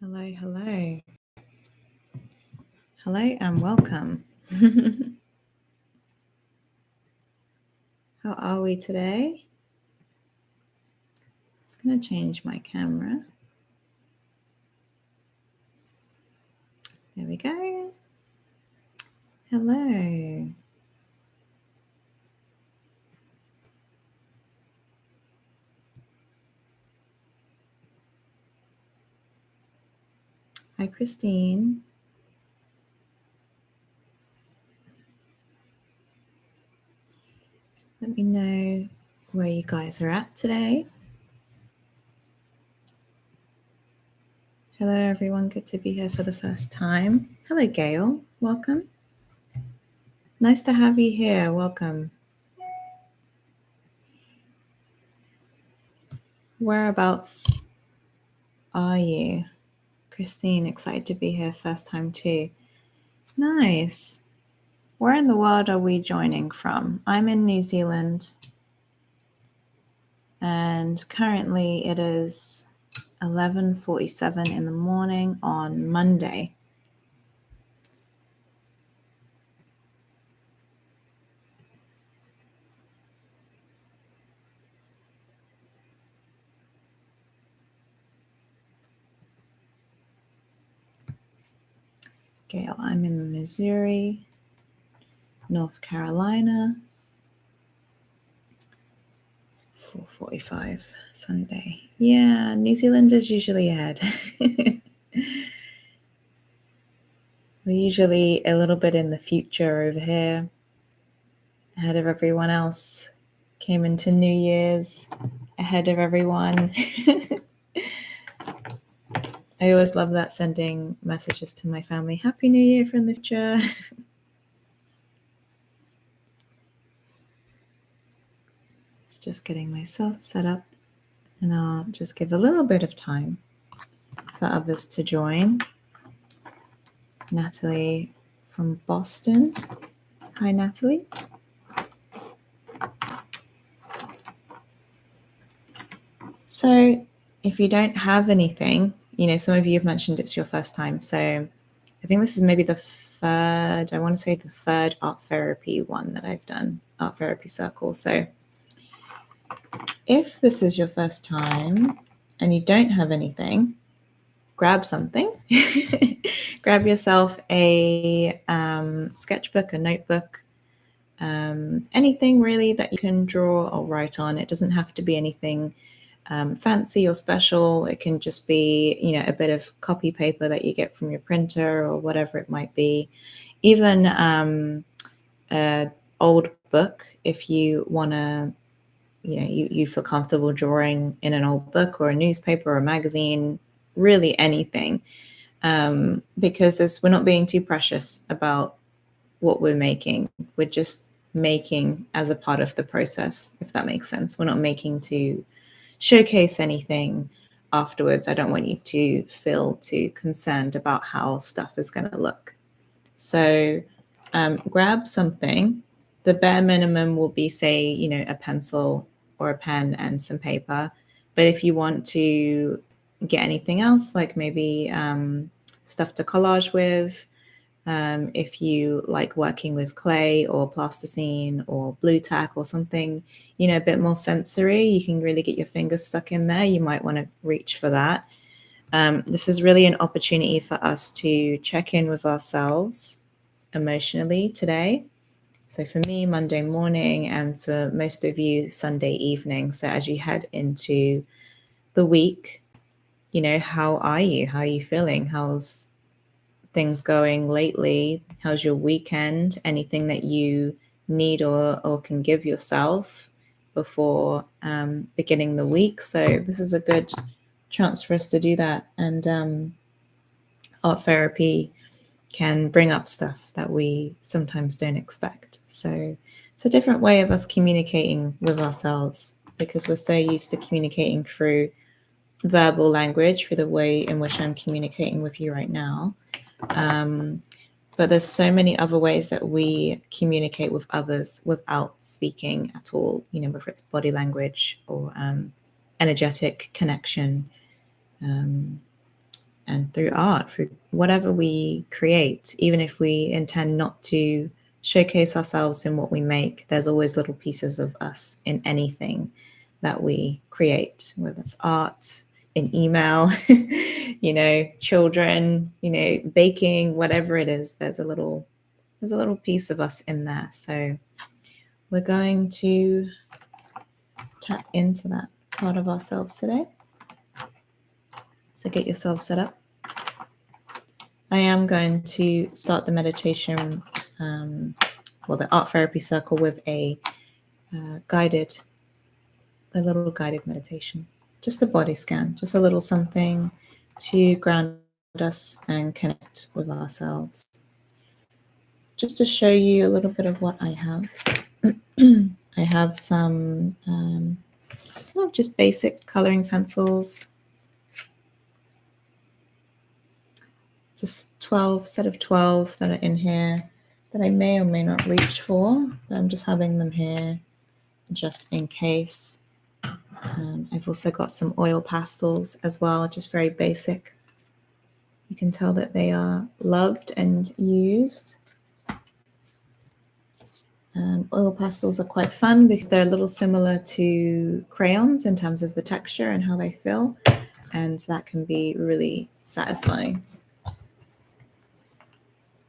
Hello, hello. Hello and welcome. How are we today? I'm just going to change my camera. There we go. Hello. Hi, Christine. Let me know where you guys are at today. Hello, everyone. Good to be here for the first time. Hello, Gail. Welcome. Nice to have you here. Welcome. Whereabouts are you? Christine, excited to be here first time too. Nice. Where in the world are we joining from? I'm in New Zealand, and currently it is 11:47 in the morning on Monday. Gail, I'm in Missouri, North Carolina. 4:45 Sunday. Yeah, New Zealand is usually ahead. We're usually a little bit in the future over here, ahead of everyone else. Came into New Year's ahead of everyone. I always love that, sending messages to my family. Happy New Year from the future. It's just getting myself set up, and I'll just give a little bit of time for others to join. Natalie from Boston. Hi, Natalie. So if you don't have anything, some of you have mentioned it's your first time. So I think this is maybe the third art therapy one that I've done, art therapy circle. So if this is your first time and you don't have anything, grab something. Grab yourself a sketchbook, a notebook, anything really that you can draw or write on. It doesn't have to be anything fancy or special. It can just be, a bit of copy paper that you get from your printer or whatever it might be. Even an old book, if you want to, you feel comfortable drawing in an old book or a newspaper or a magazine, really anything. Because we're not being too precious about what we're making. We're just making as a part of the process, if that makes sense. We're not making to showcase anything afterwards. I don't want you to feel too concerned about how stuff is going to look. So grab something. The bare minimum will be, say, a pencil or a pen and some paper. But if you want to get anything else, like maybe stuff to collage with, if you like working with clay or plasticine or blue tack or something, a bit more sensory, you can really get your fingers stuck in there. You might want to reach for that. This is really an opportunity for us to check in with ourselves emotionally today. So for me, Monday morning, and for most of you, Sunday evening. So as you head into the week, how are you? How are you feeling? How's things going lately? How's your weekend? Anything that you need or can give yourself before beginning the week? So this is a good chance for us to do that. And art therapy can bring up stuff that we sometimes don't expect. So it's a different way of us communicating with ourselves, because we're so used to communicating through verbal language, through the way in which I'm communicating with you right now. But there's so many other ways that we communicate with others without speaking at all, whether it's body language or energetic connection. and through art, through whatever we create. Even if we intend not to showcase ourselves in what we make, there's always little pieces of us in anything that we create, whether it's art, in email, children, baking, whatever it is, there's a little piece of us in there. So we're going to tap into that part of ourselves today. So get yourself set up. I am going to start the meditation, the art therapy circle with a little guided meditation, just a body scan, just a little something to ground us and connect with ourselves. Just to show you a little bit of what I have. I have some just basic coloring pencils, just 12 set of 12 that are in here that I may or may not reach for, but I'm just having them here just in case. I've also got some oil pastels as well, just very basic. You can tell that they are loved and used. Oil pastels are quite fun because they're a little similar to crayons in terms of the texture and how they feel, and that can be really satisfying.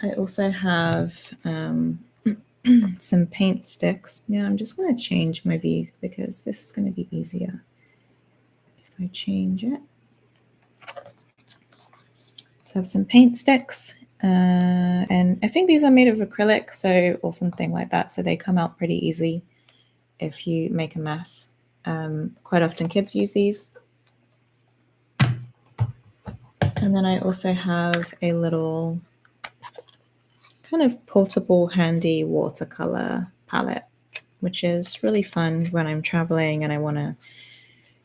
I also have some paint sticks. Now I'm just going to change my view because this is going to be easier if I change it. So I have some paint sticks, and I think these are made of acrylic, or something like that, so they come out pretty easy if you make a mess. Quite often kids use these. And then I also have a little kind of portable, handy watercolor palette, which is really fun when I'm traveling and I want to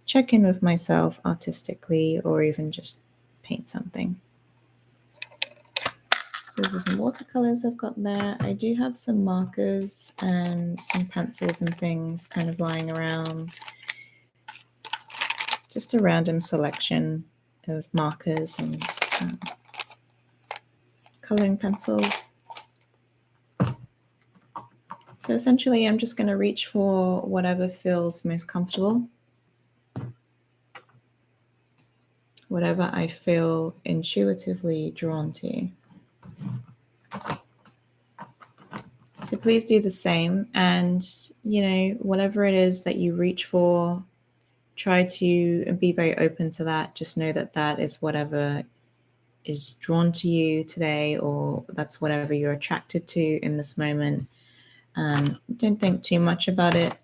check in with myself artistically or even just paint something. So these are some watercolors I've got there. I do have some markers and some pencils and things kind of lying around. Just a random selection of markers and coloring pencils. So essentially, I'm just going to reach for whatever feels most comfortable, whatever I feel intuitively drawn to. So please do the same, and whatever it is that you reach for, try to be very open to that. Just know that that is whatever is drawn to you today, or that's whatever you're attracted to in this moment. Don't think too much about it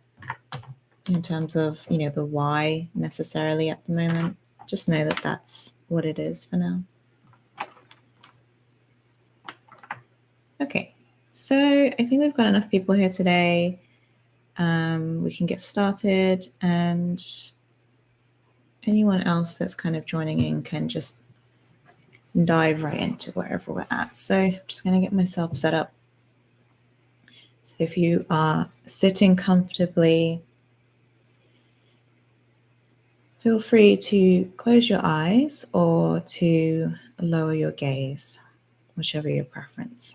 in terms of the why necessarily at the moment. Just know that that's what it is for now. Okay, so I think we've got enough people here today. We can get started, and anyone else that's kind of joining in can just dive right into wherever we're at. So I'm just going to get myself set up. So if you are sitting comfortably, feel free to close your eyes or to lower your gaze, whichever your preference.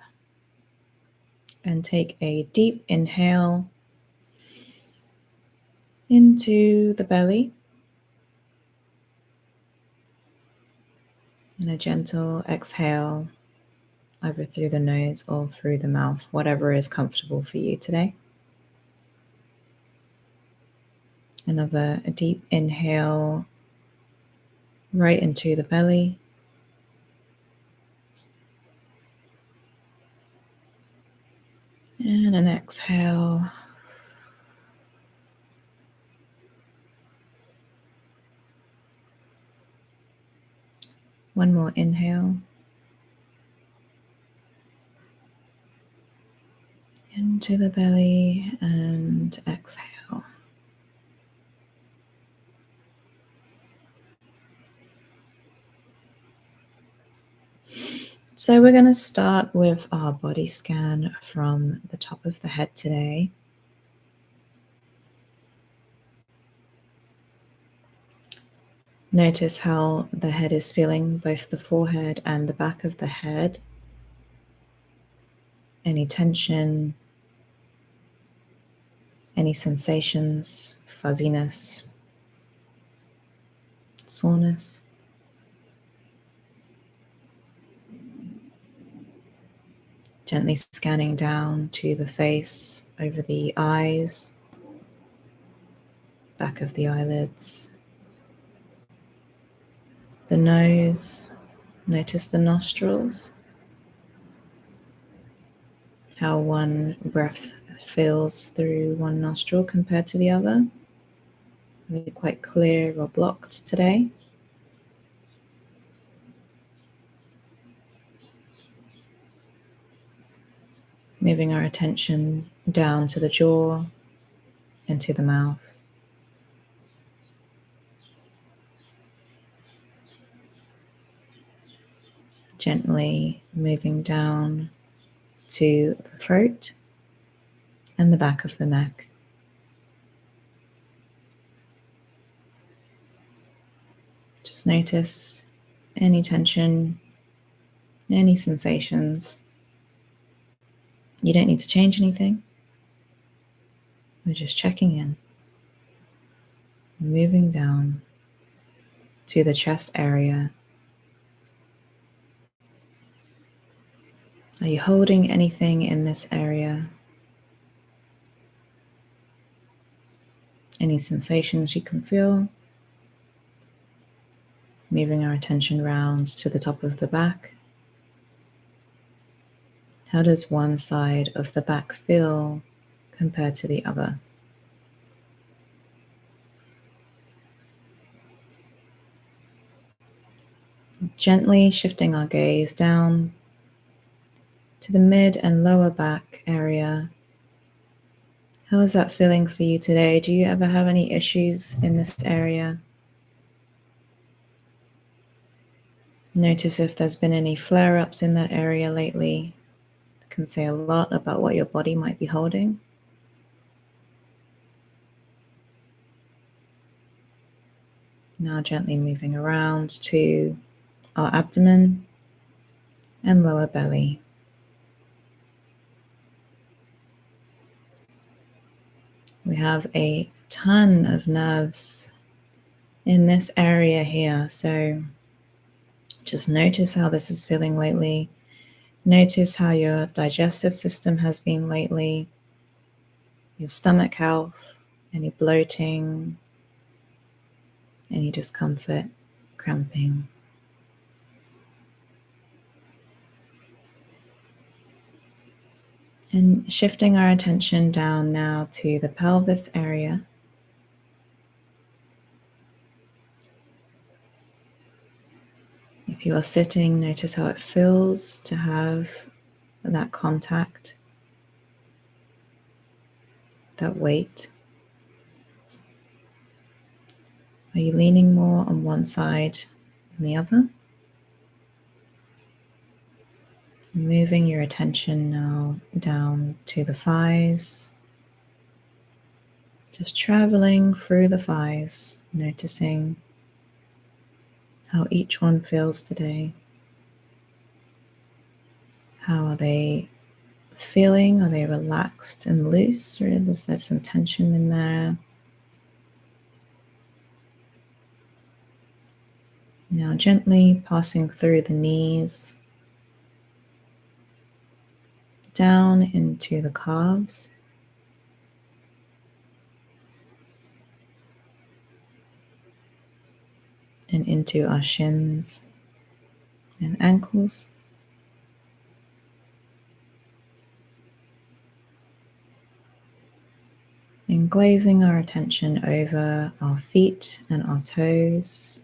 And take a deep inhale into the belly and a gentle exhale either through the nose or through the mouth, whatever is comfortable for you today. Another deep inhale right into the belly. And an exhale. One more inhale. Into the belly and exhale. So we're going to start with our body scan from the top of the head today. Notice how the head is feeling, both the forehead and the back of the head. Any tension, any sensations, fuzziness, soreness. Gently scanning down to the face, over the eyes, back of the eyelids, the nose. Notice the nostrils, how one breath feels through one nostril compared to the other. Are they quite clear or blocked today? Moving our attention down to the jaw and to the mouth. Gently moving down to the throat and the back of the neck. Just notice any tension, any sensations. You don't need to change anything. We're just checking in, moving down to the chest area. Are you holding anything in this area? Any sensations you can feel? Moving our attention round to the top of the back. How does one side of the back feel compared to the other? Gently shifting our gaze down to the mid and lower back area. How is that feeling for you today? Do you ever have any issues in this area? Notice if there's been any flare-ups in that area lately. It can say a lot about what your body might be holding. Now gently moving around to our abdomen and lower belly. We have a ton of nerves in this area here, so just notice how this is feeling lately. Notice how your digestive system has been lately, your stomach health, any bloating, any discomfort, cramping. And shifting our attention down now to the pelvis area. If you are sitting, notice how it feels to have that contact, that weight. Are you leaning more on one side than the other? Moving your attention now down to the thighs. Just traveling through the thighs, noticing how each one feels today. How are they feeling? Are they relaxed and loose, or is there some tension in there? Now gently passing through the knees, down into the calves, and into our shins and ankles. And glazing our attention over our feet and our toes.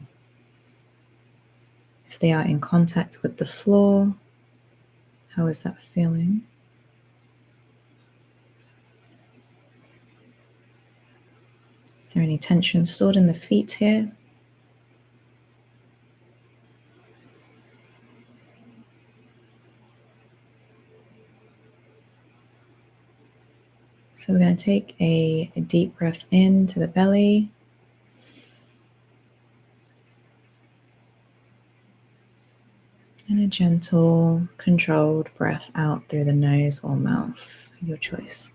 If they are in contact with the floor, how is that feeling? Is there any tension stored in the feet here? So we're going to take a deep breath into the belly. And a gentle, controlled breath out through the nose or mouth, your choice.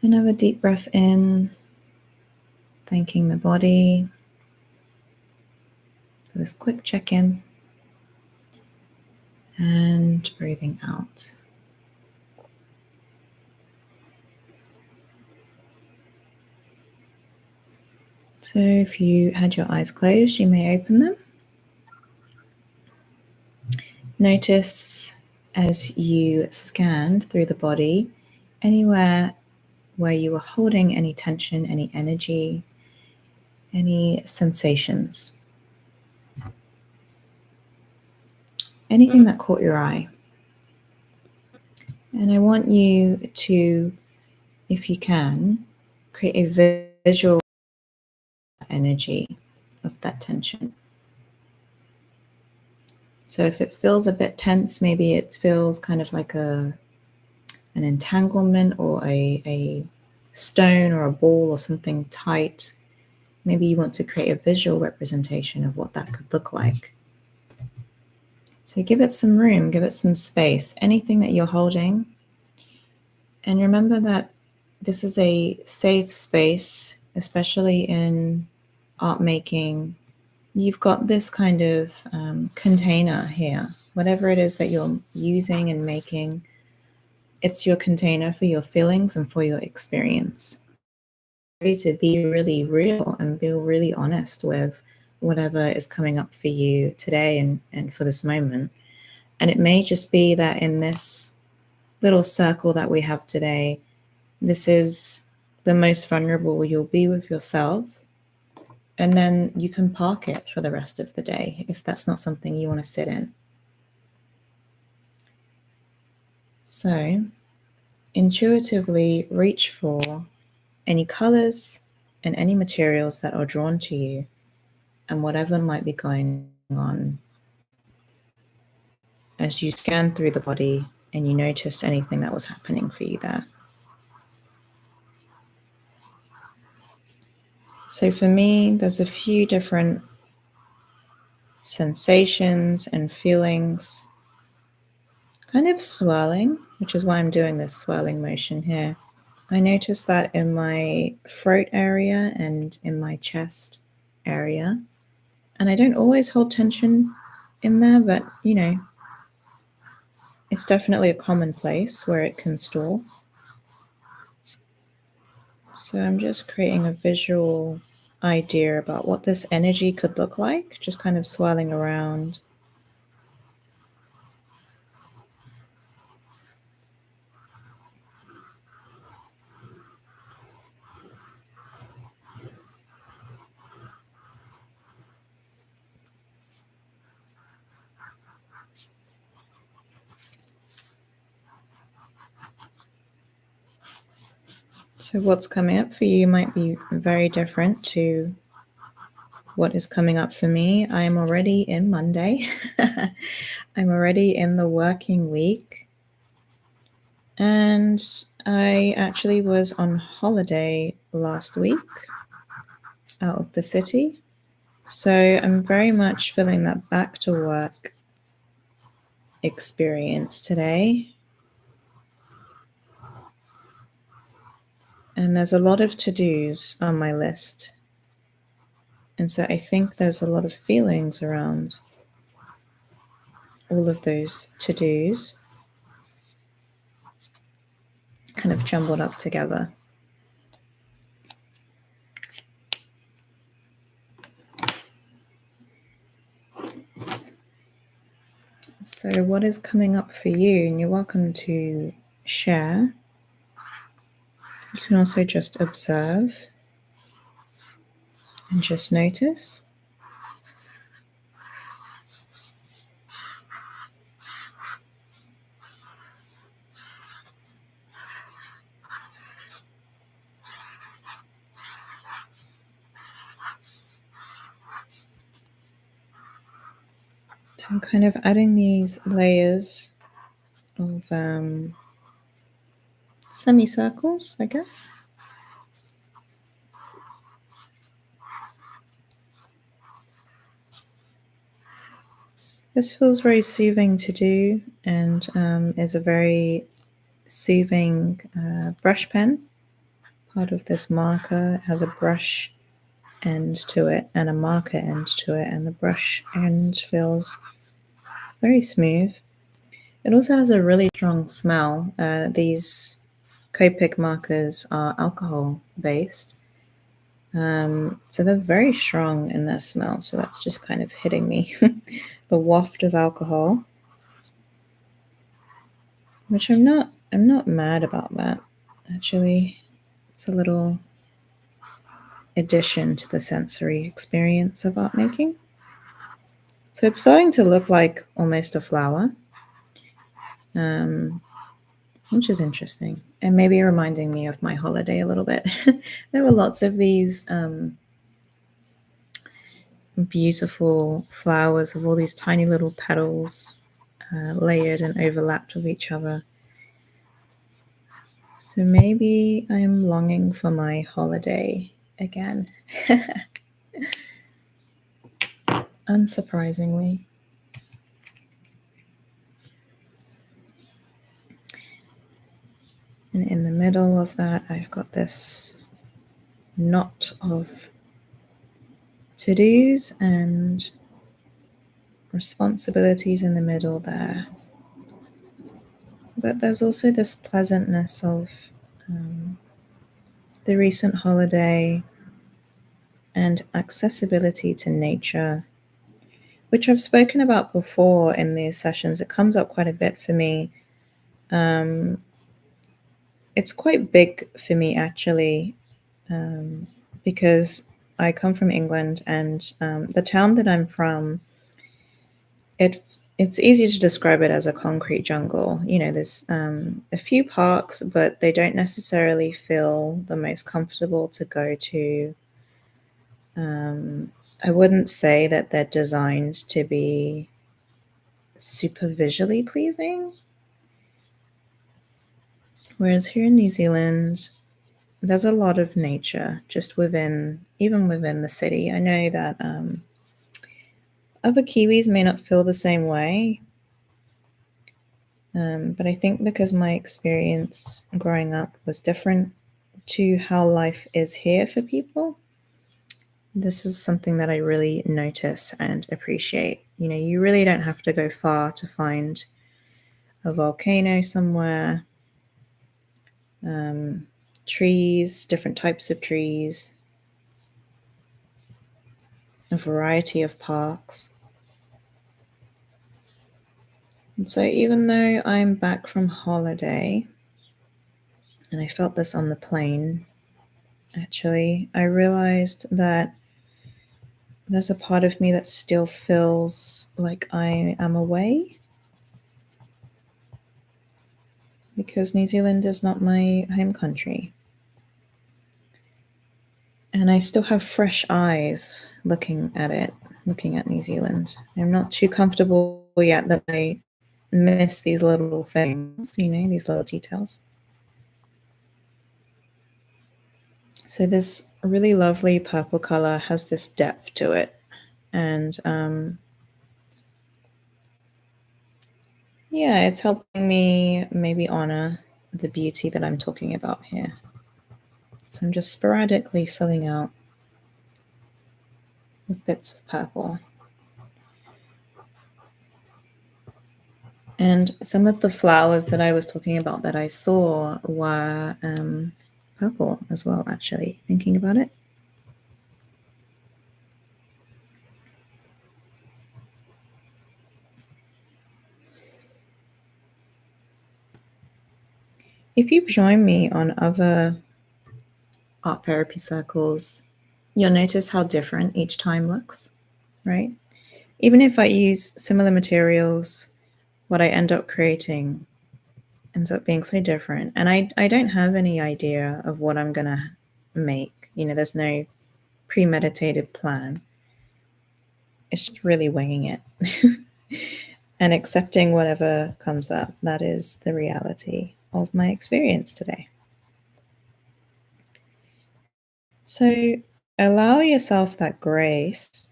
Another deep breath in, thanking the body for this quick check-in, and breathing out. So if you had your eyes closed, you may open them. Notice as you scanned through the body, anywhere where you were holding any tension, any energy, any sensations, anything that caught your eye. And I want you to, if you can, create a visual energy of that tension. So if it feels a bit tense, maybe it feels kind of like an entanglement or a stone or a ball or something tight. Maybe you want to create a visual representation of what that could look like. So give it some room, give it some space, anything that you're holding. And remember that this is a safe space, especially in art making. You've got this kind of container here. Whatever it is that you're using and making, it's your container for your feelings and for your experience. To be really real and be really honest with whatever is coming up for you today and for this moment. And it may just be that in this little circle that we have today, this is the most vulnerable you'll be with yourself. And then you can park it for the rest of the day if that's not something you want to sit in. So intuitively reach for any colors and any materials that are drawn to you and whatever might be going on as you scan through the body and you notice anything that was happening for you there. So for me, there's a few different sensations and feelings, kind of swirling, which is why I'm doing this swirling motion here. I notice that in my throat area and in my chest area. And I don't always hold tension in there, but you know, it's definitely a common place where it can store. So I'm just creating a visual idea about what this energy could look like, just kind of swirling around. So what's coming up for you might be very different to what is coming up for me. I am already in Monday. I'm already in the working week. And I actually was on holiday last week out of the city. So I'm very much feeling that back to work experience today. And there's a lot of to-dos on my list. And so I think there's a lot of feelings around all of those to-dos kind of jumbled up together. So what is coming up for you? And you're welcome to share. You can also just observe and just notice. So I'm kind of adding these layers of semicircles, I guess. This feels very soothing to do and is a very soothing brush pen. Part of this marker has a brush end to it and a marker end to it, and the brush end feels very smooth. It also has a really strong smell. These Copic markers are alcohol based, so they're very strong in their smell. So that's just kind of hitting me. The waft of alcohol, which I'm not mad about that. Actually, it's a little addition to the sensory experience of art making. So it's starting to look like almost a flower, which is interesting, and maybe reminding me of my holiday a little bit. There were lots of these beautiful flowers of all these tiny little petals layered and overlapped with each other. So maybe I'm longing for my holiday again. Unsurprisingly. And in the middle of that, I've got this knot of to-dos and responsibilities in the middle there. But there's also this pleasantness of the recent holiday and accessibility to nature, which I've spoken about before in these sessions. It comes up quite a bit for me. It's quite big for me, actually, because I come from England, and the town that I'm from, it's easy to describe it as a concrete jungle. You know, there's a few parks, but they don't necessarily feel the most comfortable to go to. I wouldn't say that they're designed to be super visually pleasing. Whereas here in New Zealand, there's a lot of nature just even within the city. I know that other Kiwis may not feel the same way, but I think because my experience growing up was different to how life is here for people, this is something that I really notice and appreciate. You know, you really don't have to go far to find a volcano somewhere, trees, different types of trees, a variety of parks. And so even though I'm back from holiday, and I felt this on the plane, actually, I realized that there's a part of me that still feels like I am away, because New Zealand is not my home country. And I still have fresh eyes looking at it, looking at New Zealand. I'm not too comfortable yet that I miss these little things, you know, these little details. So this really lovely purple color has this depth to it. And yeah, it's helping me maybe honor the beauty that I'm talking about here. So I'm just sporadically filling out with bits of purple. And some of the flowers that I was talking about that I saw were purple as well, actually, thinking about it. If you've joined me on other art therapy circles, you'll notice how different each time looks, right? Even if I use similar materials, what I end up creating ends up being so different. And I don't have any idea of what I'm going to make. You know, there's no premeditated plan. It's just really winging it and accepting whatever comes up. That is the reality of my experience today. So allow yourself that grace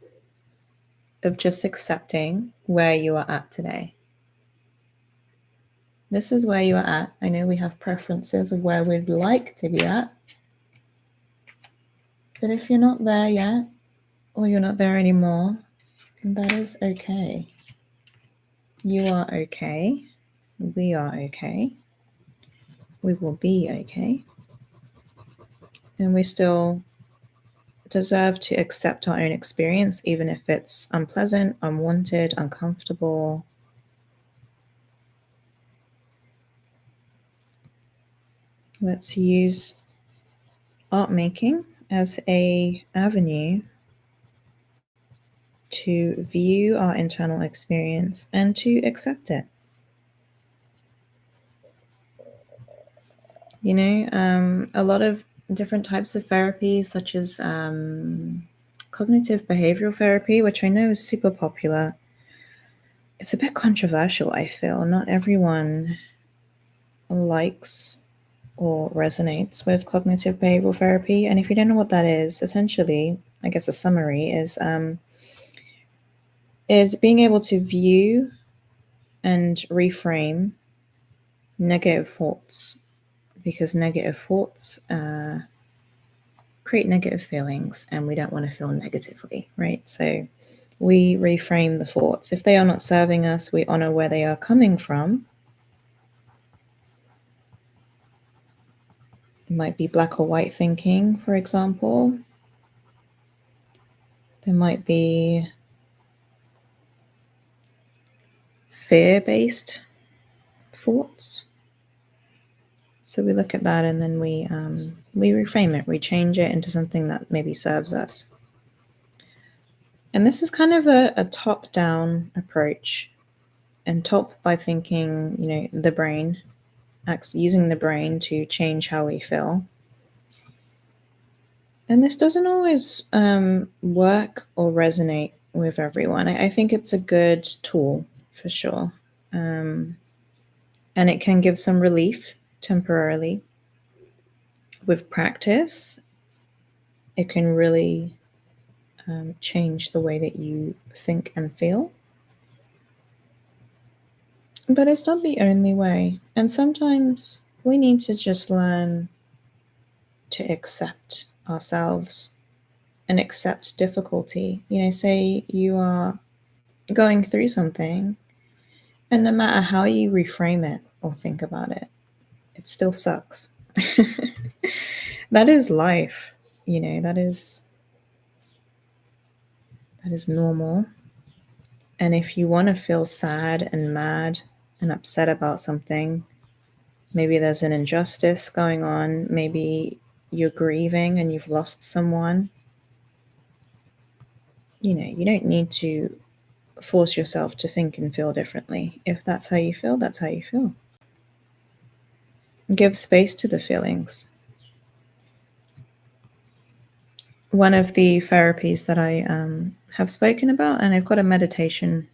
of just accepting where you are at today. This is where you are at. I know we have preferences of where we'd like to be at. But if you're not there yet, or you're not there anymore, that is okay. You are okay. We are okay. We will be okay. And we still deserve to accept our own experience, even if it's unpleasant, unwanted, uncomfortable. Let's use art making as a avenue to view our internal experience and to accept it. You know, a lot of different types of therapy, such as cognitive behavioral therapy, which I know is super popular. It's a bit controversial, I feel. Not everyone likes or resonates with cognitive behavioral therapy. And if you don't know what that is, essentially, I guess a summary is being able to view and reframe negative thoughts, because negative thoughts create negative feelings and we don't want to feel negatively, right? So we reframe the thoughts. If they are not serving us, we honor where they are coming from. It might be black or white thinking, for example. There might be fear-based thoughts. So we look at that and then we reframe it, we change it into something that maybe serves us. And this is kind of a top-down approach, and top by thinking, you know, the brain, using the brain to change how we feel. And this doesn't always work or resonate with everyone. I think it's a good tool for sure. And it can give some relief temporarily. With practice, it can really change the way that you think and feel. But it's not the only way. And sometimes we need to just learn to accept ourselves and accept difficulty. You know, say you are going through something, and no matter how you reframe it or think about it, it still sucks. That is life, you know, that is normal. And if you want to feel sad and mad and upset about something, maybe there's an injustice going on, maybe you're grieving and you've lost someone, you know, you don't need to force yourself to think and feel differently. If that's how you feel, that's how you feel. Give space to the feelings. One of the therapies that I have spoken about, and I've got a meditation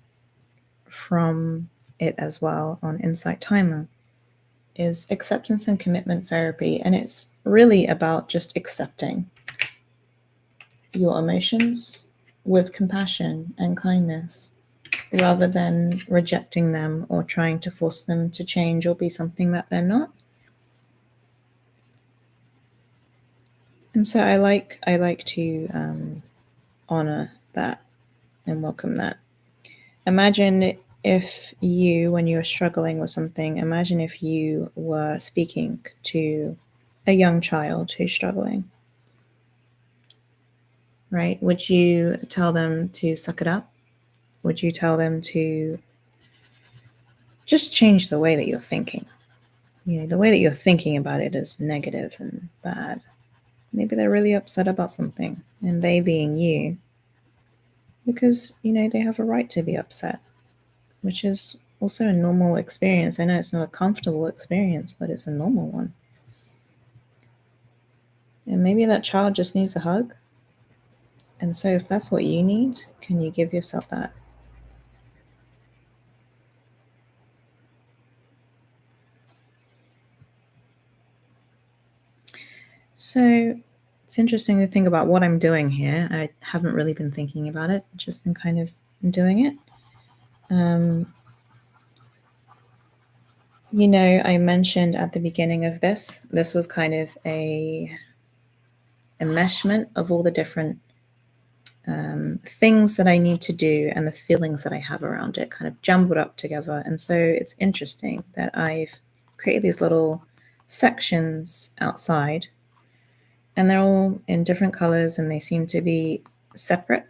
from it as well on Insight Timer, is acceptance and commitment therapy. And it's really about just accepting your emotions with compassion and kindness, rather than rejecting them or trying to force them to change or be something that they're not. And so I like to honor that and welcome that. Imagine if you, when you're struggling with something, imagine if you were speaking to a young child who's struggling, right? Would you tell them to suck it up? Would you tell them to just change the way that you're thinking? You know, the way that you're thinking about it is negative and bad. Maybe they're really upset about something, and they being you, because, you know, they have a right to be upset, which is also a normal experience. I know it's not a comfortable experience, but it's a normal one. And maybe that child just needs a hug. And so if that's what you need, can you give yourself that? So it's interesting to think about what I'm doing here. I haven't really been thinking about it. I've just been kind of doing it. I mentioned at the beginning of this was kind of a enmeshment of all the different things that I need to do and the feelings that I have around it kind of jumbled up together. And so it's interesting that I've created these little sections outside, and they're all in different colors and they seem to be separate.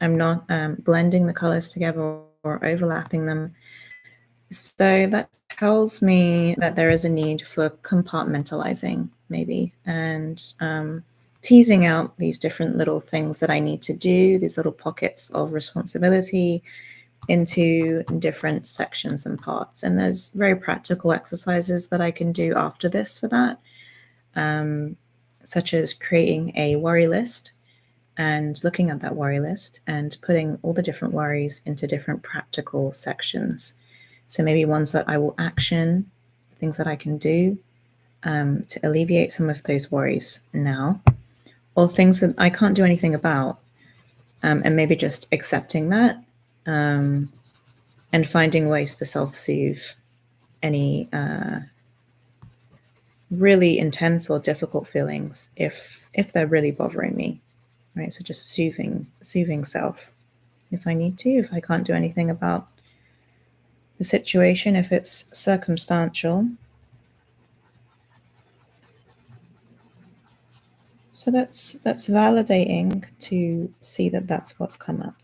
I'm not blending the colors together or overlapping them. So that tells me that there is a need for compartmentalizing, maybe, and teasing out these different little things that I need to do, these little pockets of responsibility, into different sections and parts. And there's very practical exercises that I can do after this for that, such as creating a worry list and looking at that worry list and putting all the different worries into different practical sections. So maybe ones that I will action, things that I can do to alleviate some of those worries now, or things that I can't do anything about, and maybe just accepting that and finding ways to self-soothe any really intense or difficult feelings if they're really bothering me, right? So just soothing self if I need to, if I can't do anything about the situation, if it's circumstantial. So that's validating to see that that's what's come up.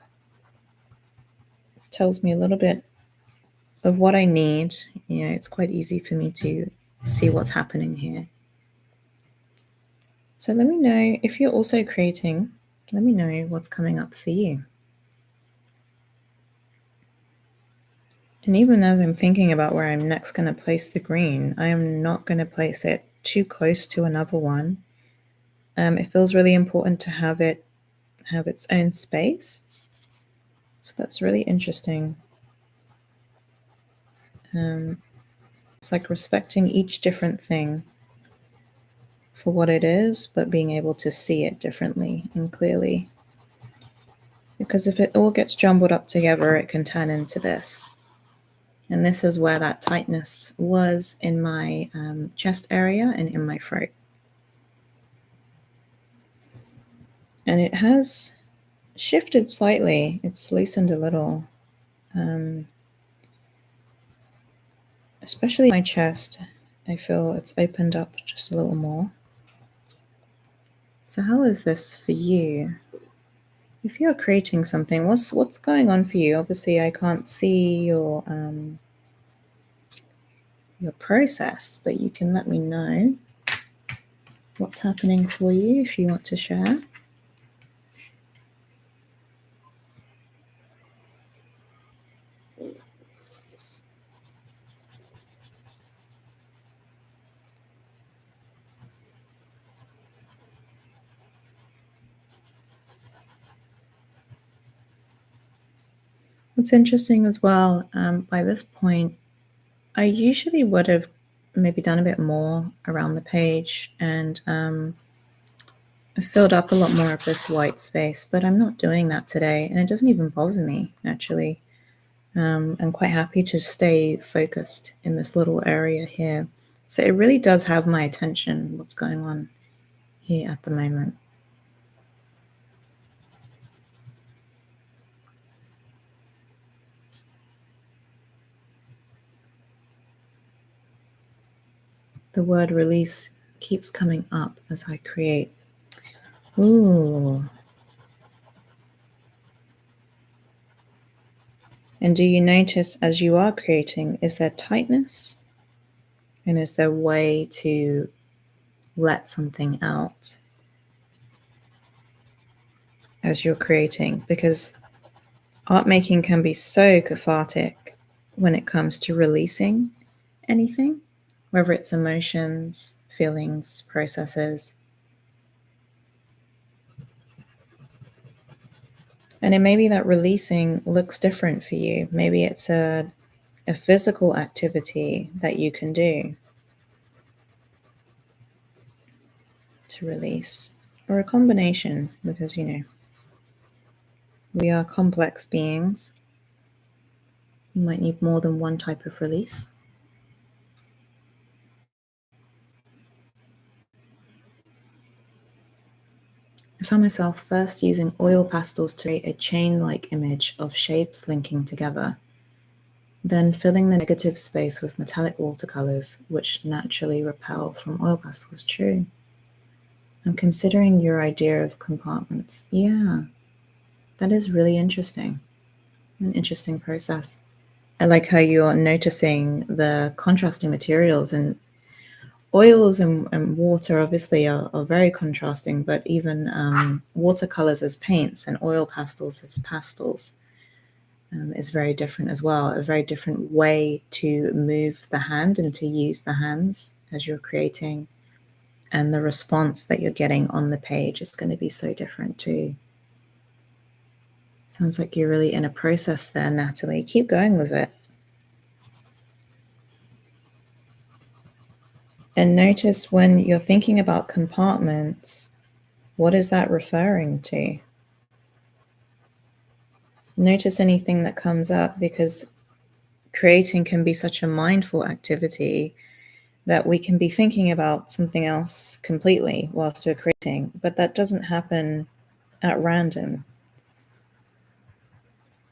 It tells me a little bit of what I need. It's quite easy for me to see what's happening here. So let me know if you're also creating. Let me know what's coming up for you. And even as I'm thinking about where I'm next going to place the green, I am not going to place it too close to another one. It feels really important to have it have its own space. So that's really interesting. It's like respecting each different thing for what it is, but being able to see it differently and clearly. Because if it all gets jumbled up together, it can turn into this. And this is where that tightness was in my chest area and in my throat. And it has shifted slightly. It's loosened a little. Especially my chest, I feel it's opened up just a little more. So how is this for you? If you're creating something, what's going on for you? Obviously, I can't see your process, but you can let me know what's happening for you if you want to share. What's interesting as well, by this point, I usually would have maybe done a bit more around the page and filled up a lot more of this white space, but I'm not doing that today, and it doesn't even bother me, actually. I'm quite happy to stay focused in this little area here. So it really does have my attention, what's going on here at the moment. The word release keeps coming up as I create. Ooh. And do you notice as you are creating, is there tightness? And is there a way to let something out as you're creating? Because art making can be so cathartic when it comes to releasing anything, whether it's emotions, feelings, processes. And it may be that releasing looks different for you. Maybe it's a physical activity that you can do to release, or a combination, because We are complex beings. You might need more than one type of release. I found myself first using oil pastels to create a chain-like image of shapes linking together, then filling the negative space with metallic watercolors, which naturally repel from oil pastels. True. I'm considering your idea of compartments. Yeah, that is really interesting. An interesting process. I like how you're noticing the contrasting materials, and oils and water obviously are very contrasting, but even watercolors as paints and oil pastels as pastels is very different as well. A very different way to move the hand and to use the hands as you're creating. And the response that you're getting on the page is going to be so different too. Sounds like you're really in a process there, Natalie. Keep going with it. And notice when you're thinking about compartments, what is that referring to? Notice anything that comes up, because creating can be such a mindful activity that we can be thinking about something else completely whilst we're creating, but that doesn't happen at random.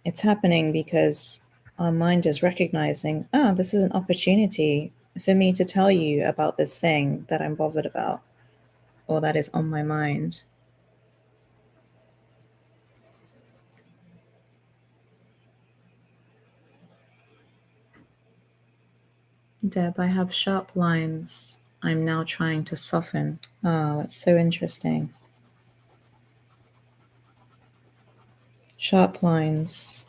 It's happening because our mind is recognizing, this is an opportunity for me to tell you about this thing that I'm bothered about or that is on my mind. Deb, I have sharp lines I'm now trying to soften. Oh, that's so interesting. Sharp lines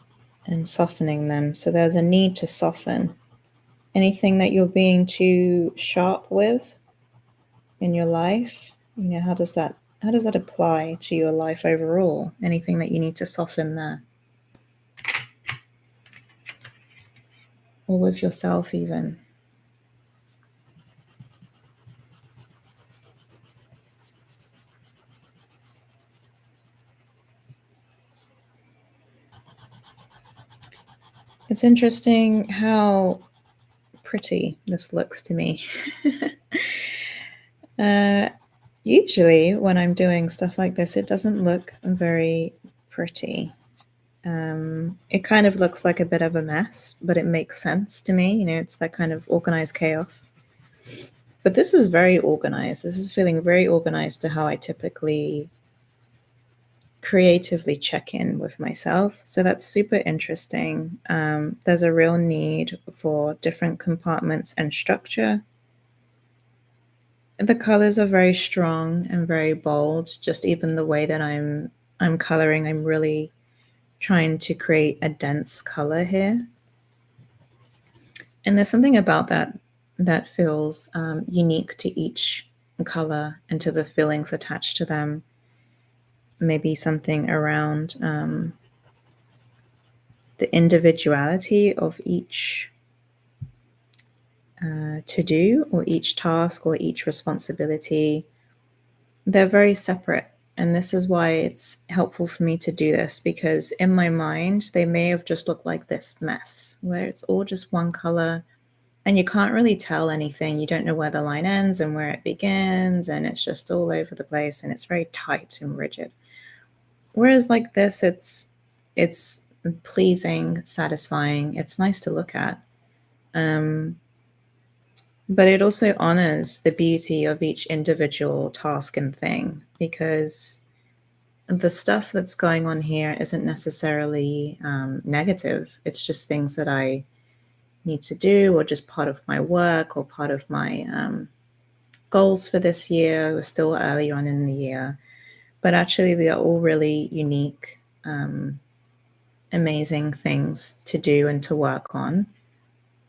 and softening them. So there's a need to soften. Anything that you're being too sharp with in your life, how does that apply to your life overall? Anything that you need to soften there? Or with yourself even? It's interesting how pretty this looks to me. Usually when I'm doing stuff like this, it doesn't look very pretty. It kind of looks like a bit of a mess, but it makes sense to me. It's that kind of organized chaos. But this is very organized. This is feeling very organized to how I typically creatively check in with myself. So that's super interesting. There's a real need for different compartments and structure. The colors are very strong and very bold. Just even the way that I'm coloring, I'm really trying to create a dense color here. And there's something about that feels unique to each color and to the feelings attached to them. Maybe something around the individuality of each to do, or each task, or each responsibility. They're very separate. And this is why it's helpful for me to do this, because in my mind, they may have just looked like this mess where it's all just one color and you can't really tell anything. You don't know where the line ends and where it begins, and it's just all over the place and it's very tight and rigid. Whereas like this, it's pleasing, satisfying. It's nice to look at. But it also honors the beauty of each individual task and thing, because the stuff that's going on here isn't necessarily negative. It's just things that I need to do, or just part of my work, or part of my goals for this year. We're still early on in the year, but actually they are all really unique, amazing things to do and to work on.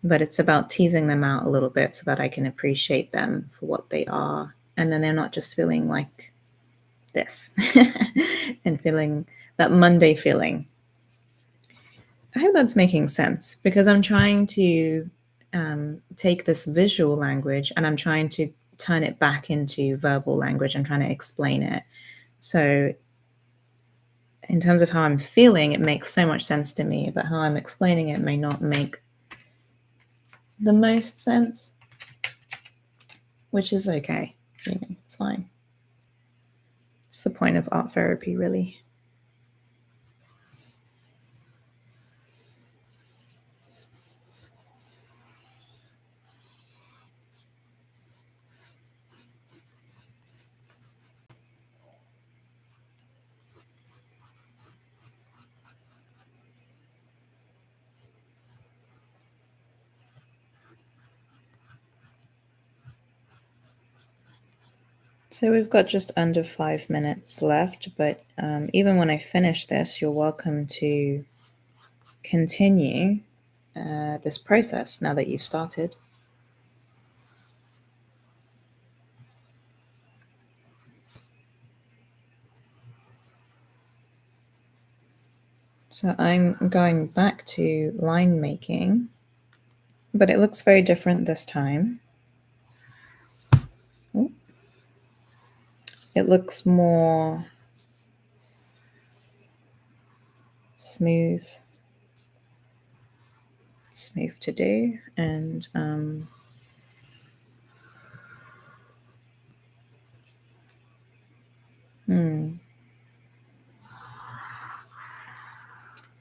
But it's about teasing them out a little bit so that I can appreciate them for what they are. And then they're not just feeling like this and feeling that Monday feeling. I hope that's making sense, because I'm trying to take this visual language and I'm trying to turn it back into verbal language. I'm trying to explain it. So in terms of how I'm feeling, it makes so much sense to me, but how I'm explaining it may not make the most sense, which is okay. It's fine. It's the point of art therapy, really. So we've got just under 5 minutes left, but even when I finish this, you're welcome to continue this process now that you've started. So I'm going back to line making, but it looks very different this time. Ooh. It looks more smooth to do, and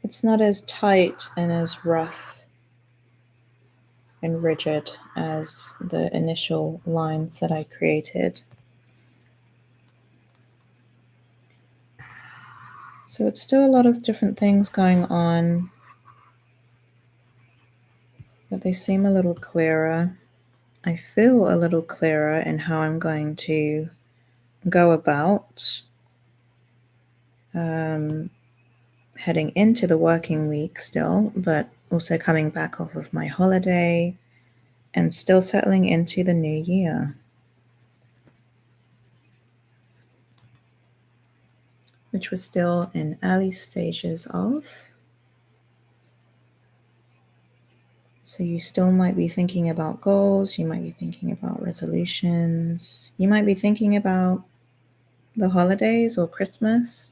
it's not as tight and as rough and rigid as the initial lines that I created. So it's still a lot of different things going on, but they seem a little clearer. I feel a little clearer in how I'm going to go about heading into the working week still, but also coming back off of my holiday and still settling into the new year, which we're still in early stages of. So you still might be thinking about goals, you might be thinking about resolutions, you might be thinking about the holidays or Christmas.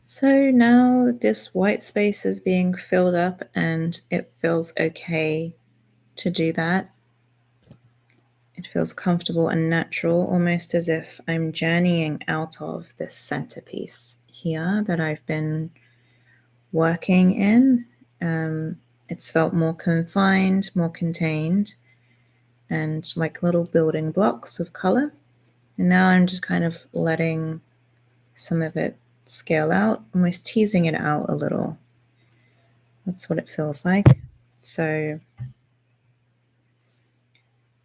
So now this white space is being filled up and it feels okay to do that. It feels comfortable and natural, almost as if I'm journeying out of this centerpiece here that I've been working in. It's felt more confined, more contained, and like little building blocks of color. And now I'm just kind of letting some of it scale out, almost teasing it out a little. That's what it feels like. So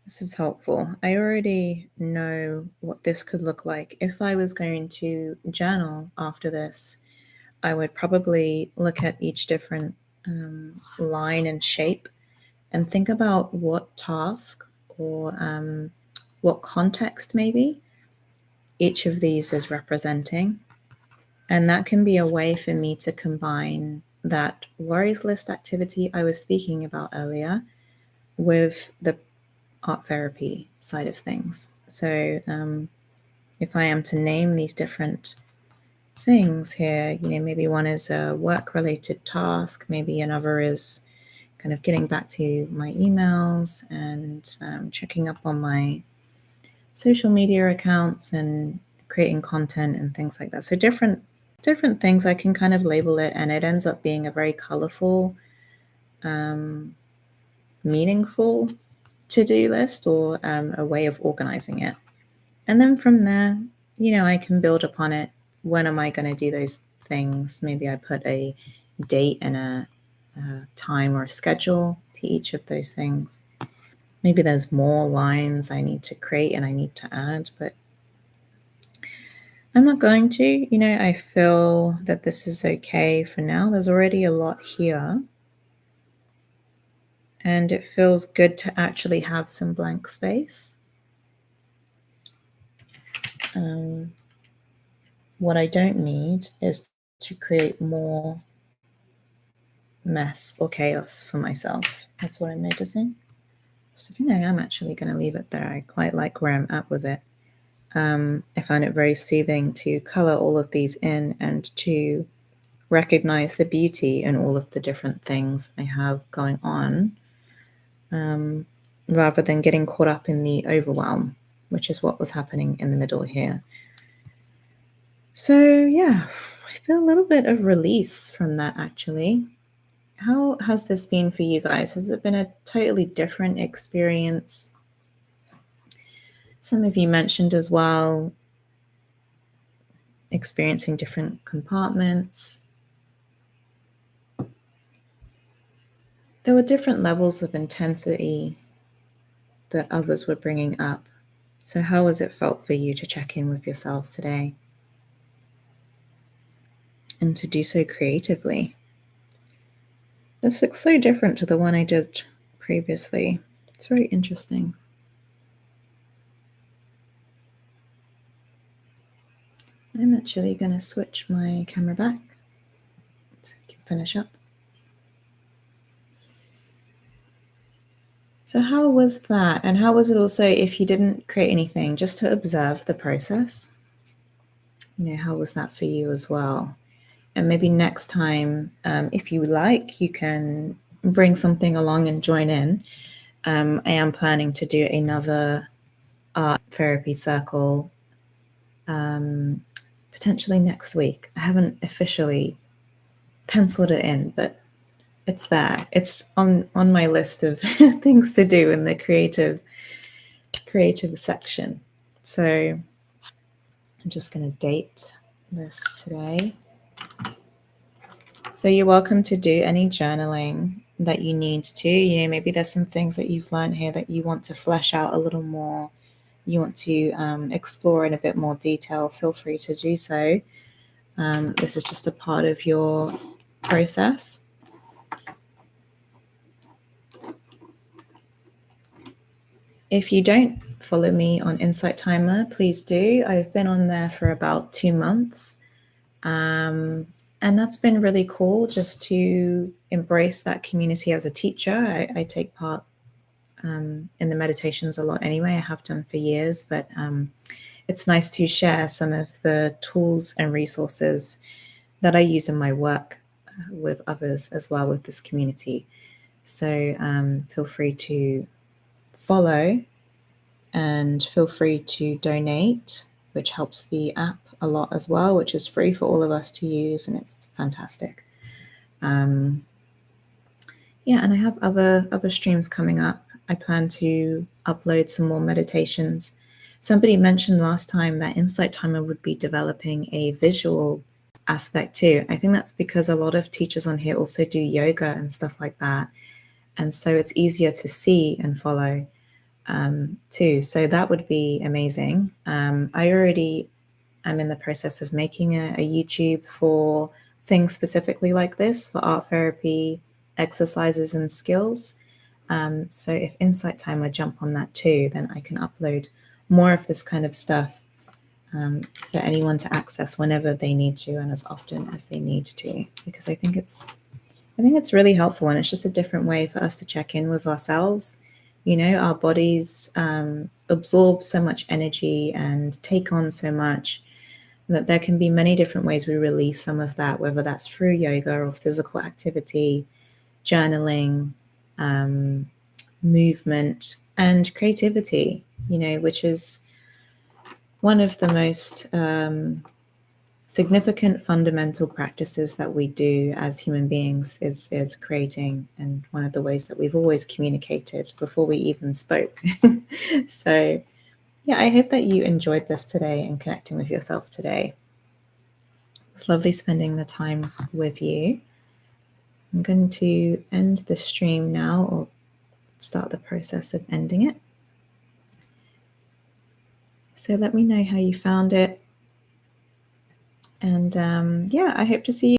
this is helpful. I already know what this could look like. If I was going to journal after this, I would probably look at each different line and shape and think about what task or what context maybe each of these is representing. And that can be a way for me to combine that worries list activity I was speaking about earlier with the art therapy side of things. So if I am to name these different things here, maybe one is a work-related task, maybe another is kind of getting back to my emails and checking up on my social media accounts and creating content and things like that. So different things, I can kind of label it, and it ends up being a very colorful, meaningful to-do list or a way of organizing it. And then from there, I can build upon it. When am I going to do those things? Maybe I put a date and a time or a schedule to each of those things. Maybe there's more lines I need to create and I need to add, but I'm not going to. I feel that this is okay for now. There's already a lot here. And it feels good to actually have some blank space. What I don't need is to create more mess or chaos for myself. That's what I'm noticing. So I think I am actually going to leave it there. I quite like where I'm at with it. I find it very soothing to color all of these in and to recognize the beauty in all of the different things I have going on, rather than getting caught up in the overwhelm, which is what was happening in the middle here. So yeah, I feel a little bit of release from that actually. How has this been for you guys? Has it been a totally different experience? Some of you mentioned as well experiencing different compartments. There were different levels of intensity that others were bringing up. So how has it felt for you to check in with yourselves today and to do so creatively? This looks so different to the one I did previously. It's very interesting. I'm actually going to switch my camera back so we can finish up. So how was that? And how was it also, if you didn't create anything, just to observe the process? How was that for you as well? And maybe next time, if you like, you can bring something along and join in. I am planning to do another art therapy circle, potentially next week. I haven't officially penciled it in, but it's there. It's on my list of things to do in the creative section. So I'm just going to date this today. So you're welcome to do any journaling that you need to. Maybe there's some things that you've learned here that you want to flesh out a little more. You want to explore in a bit more detail. Feel free to do so. This is just a part of your process. If you don't follow me on Insight Timer, please do. I've been on there for about 2 months. And that's been really cool just to embrace that community as a teacher. I take part in the meditations a lot anyway. I have done for years, but it's nice to share some of the tools and resources that I use in my work with others as well with this community. So feel free to follow and feel free to donate, which helps the app a lot as well, which is free for all of us to use, and it's fantastic. And I have other streams coming up. I plan to upload some more meditations. Somebody mentioned last time that Insight Timer would be developing a visual aspect too. I think that's because a lot of teachers on here also do yoga and stuff like that, and so it's easier to see and follow too. So that would be amazing. I already am in the process of making a YouTube for things specifically like this, for art therapy, exercises and skills. So if Insight Timer jump on that too, then I can upload more of this kind of stuff for anyone to access whenever they need to and as often as they need to, because I think it's really helpful, and it's just a different way for us to check in with ourselves. Our bodies absorb so much energy and take on so much that there can be many different ways we release some of that, whether that's through yoga or physical activity, journaling, movement, and creativity, which is one of the most significant fundamental practices that we do as human beings is creating, and one of the ways that we've always communicated before we even spoke. So I hope that you enjoyed this today and connecting with yourself today. It's lovely spending the time with you. I'm going to end the stream now, or start the process of ending it. So let me know how you found it. And yeah, I hope to see you